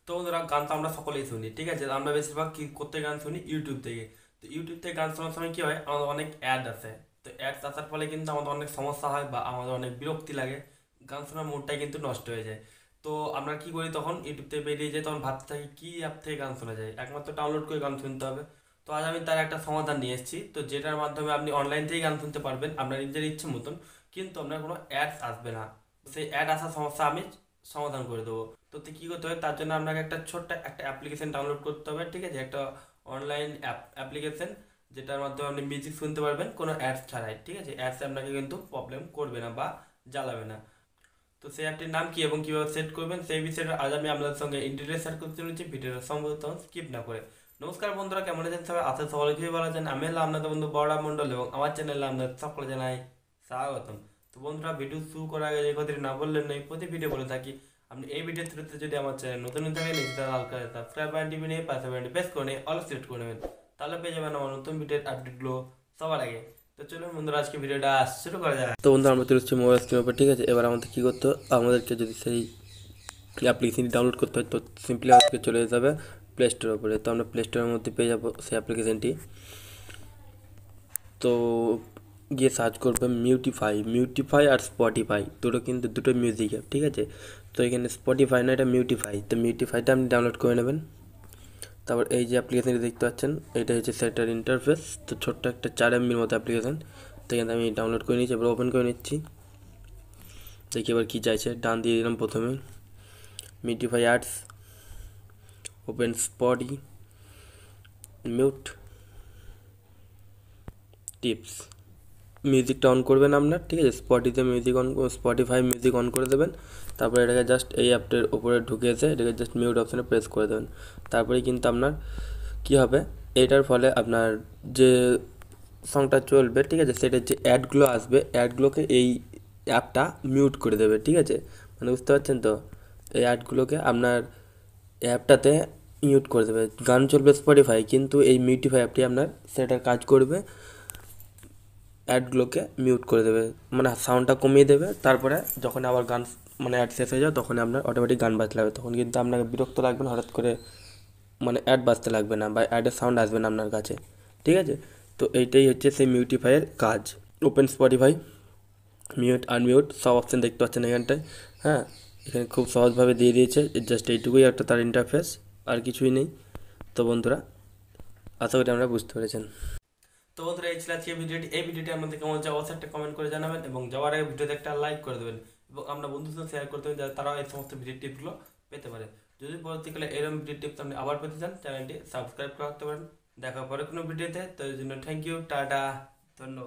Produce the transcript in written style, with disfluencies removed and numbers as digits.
তো বন্ধুরা, গান তো আমরা সকলেই শুনি, ঠিক আছে। আমরা বেশিরভাগ কি করতে গান শুনি ইউটিউব থেকে। তো ইউটিউব থেকে গান শোনার সময় কি হয়, আমাদের অনেক অ্যাড আসে। তো অ্যাড আসার ফলে কিন্তু আমাদের অনেক সমস্যা হয় বা আমাদের অনেক বিরক্তি লাগে, গান শোনার মুডটাই কিন্তু নষ্ট হয়ে যায়। তো আমরা কি করি, তখন ইউটিউব থেকে বেরিয়ে যাই, তখন ভাবতে থাকি কি অ্যাপ থেকে গান শোনা যায়, একমাত্র ডাউনলোড করে গান শুনতে হবে। তো আজ আমি তার একটা সমাধান নিয়ে এসেছি, তো যেটার মাধ্যমে আপনি অনলাইন থেকেই গান শুনতে পারবেন আপনার নিজের ইচ্ছে মতন, কিন্তু আপনার কোনো অ্যাডস আসবে না। সেই অ্যাড আসার সমস্যা আমি সমাধান করে দেবো। তো কি করতে হবে, তার জন্য আপনাকে একটা ছোট্ট একটা অ্যাপ্লিকেশন ডাউনলোড করতে হবে, ঠিক আছে। একটা অনলাইন অ্যাপ্লিকেশন, যেটার মাধ্যমে আপনি মিউজিক শুনতে পারবেন কোনো অ্যাডস ছাড়াই, ঠিক আছে। অ্যাডস আপনাকে কিন্তু প্রবলেম করবে না বা জ্বালাবে না। তো সেই অ্যাপটির নাম কি এবং কীভাবে সেট করবেন সেই বিষয়ে আজ আমি আপনাদের সঙ্গে ইন্টারনেট শেয়ার করতে চলেছি, ভিডিওটা সম্ভবত স্কিপ না করে। নমস্কার বন্ধুরা, কেমন আছেন সবাই? আশা সকলে খুবই ভালো আছেন। আমি হলাম আপনাদের বন্ধু বড়া মণ্ডল এবং আমার চ্যানেলে আপনাদের সকলে জানাই স্বাগতম। তো বন্ধুরা, ভিডিও শুরু করার আগে যে কথাটি না বললেন নয়, প্রতি ভিডিও বলে থাকি, আপনি এই ভিডিও থ্রুতে যদি আমার চ্যানেল নতুন হয়ে থাকেন, নিচে লাল কালার সাবস্ক্রাইব বাটন টিপে নিয়ে পাশে বাটনটি প্রেস করে নিয়ে অল সিলেক্ট করে নেবেন, তাহলে পেয়ে যাবেন আমার নতুন ভিডিওর আপডেটগুলো সবার আগে। তো চলুন বন্ধুরা, আজকে ভিডিওটা শুরু করা যায়। তো বন্ধুরা, আমরা চলে এসেছি মোবাইল স্ক্রিনের উপর, ঠিক আছে। এবার আমাদের কী করতে হবে, আমাদেরকে যদি সেই অ্যাপ্লিকেশনটি ডাউনলোড করতে হয়, তো সিম্পলি আমাদেরকে চলে যেতে হবে প্লে স্টোরের উপরে। তো আমরা প্লে স্টোরের মধ্যে পেয়ে যাবো সেই অ্যাপ্লিকেশনটি। তো গিয়ে সার্চ করবে মিউটিফাই। মিউটিফাই আর স্পটিফাই দুটো কিন্তু দুটো মিউজিক অ্যাপ, ঠিক আছে। তো এখানে স্পটিফাই না, এটা মিউটিফাই। তো মিউটিফাইটা আপনি ডাউনলোড করে নেবেন। তারপর এই যে অ্যাপ্লিকেশনটি দেখতে পাচ্ছেন, এটা হচ্ছে সেটার ইন্টারফেস। তো ছোট্ট একটা 4 MB মতো অ্যাপ্লিকেশন। তো এখানে আমি ডাউনলোড করে নিচ্ছি, এবার ওপেন করে নিচ্ছি। দেখি এবার কী চাইছে, ডান দিয়ে দিলাম প্রথমে Mutify ads, open Spotify, mute tips. মিউজিকটা অন করবেন আপনার, ঠিক আছে। স্পটিতে music on, Spotify music on করে দেবেন। তারপরে এটাকে জাস্ট এই অ্যাপটার উপরে ঢুকে এসে এটাকে জাস্ট মিউট অপশানে প্রেস করে দেবেন। তারপরেই কিন্তু আপনার কী হবে, এটার ফলে আপনার যে সংটা চলবে, ঠিক আছে, সেটার যে অ্যাডগুলো আসবে, অ্যাডগুলোকে এই অ্যাপটা মিউট করে দেবে, ঠিক আছে। মানে বুঝতে পারছেন তো, এই অ্যাডগুলোকে আপনার অ্যাপটাতে মিউট করে দেবে। গান চলবে স্পটিফাই, কিন্তু এই মিউটিফাই অ্যাপটি আপনার সেটার কাজ করবে, অ্যাডগুলোকে মিউট করে দেবে, মানে সাউন্ডটা কমিয়ে দেবে। তারপরে যখন আবার গান মানে অ্যাড শেষ হয়ে যাবে, তখন আপনার অটোমেটিক গান বাজতে লাগবে। তখন কিন্তু আপনাকে বিরক্ত লাগবে না হঠাৎ করে, মানে অ্যাড বাজতে লাগবে না বা অ্যাডের সাউন্ড আসবে না আপনার কাছে, ঠিক আছে। তো এইটাই হচ্ছে সেই মিউটিফাইয়ের কাজ। ওপেন স্পটিফাই, মিউট আনমিউট সব অপশান দেখতে পাচ্ছেন এখানটায়। হ্যাঁ, এখানে খুব সহজভাবে দিয়ে দিয়েছে, জাস্ট এইটুকুই একটা তার ইন্টারফেস, আর কিছুই নেই। তো বন্ধুরা, আশা করি আমরা বুঝতে পেরেছেন। তো বন্ধুরা, এই ছিল আজকে ভিডিওটি। এই ভিডিওটি আমাদের কেমন হচ্ছে অবশ্যই একটা কমেন্ট করে জানাবেন এবং যাওয়ার আগে ভিডিওতে একটা লাইক করে দেবেন এবং আমরা বন্ধুদের সাথে শেয়ার করতে হবে, যাতে তারাও এই সমস্ত ভিডিও টিপসগুলো পেতে পারে। যদি পরবর্তীকালে এরকম ভিডিও টিপস আপনি আবার পেতে চান, চ্যানেলটি সাবস্ক্রাইব করে রাখতে পারেন। দেখা পরে কোনো ভিডিওতে। তো এই জন্য থ্যাংক ইউ, টাটা, ধন্যবাদ।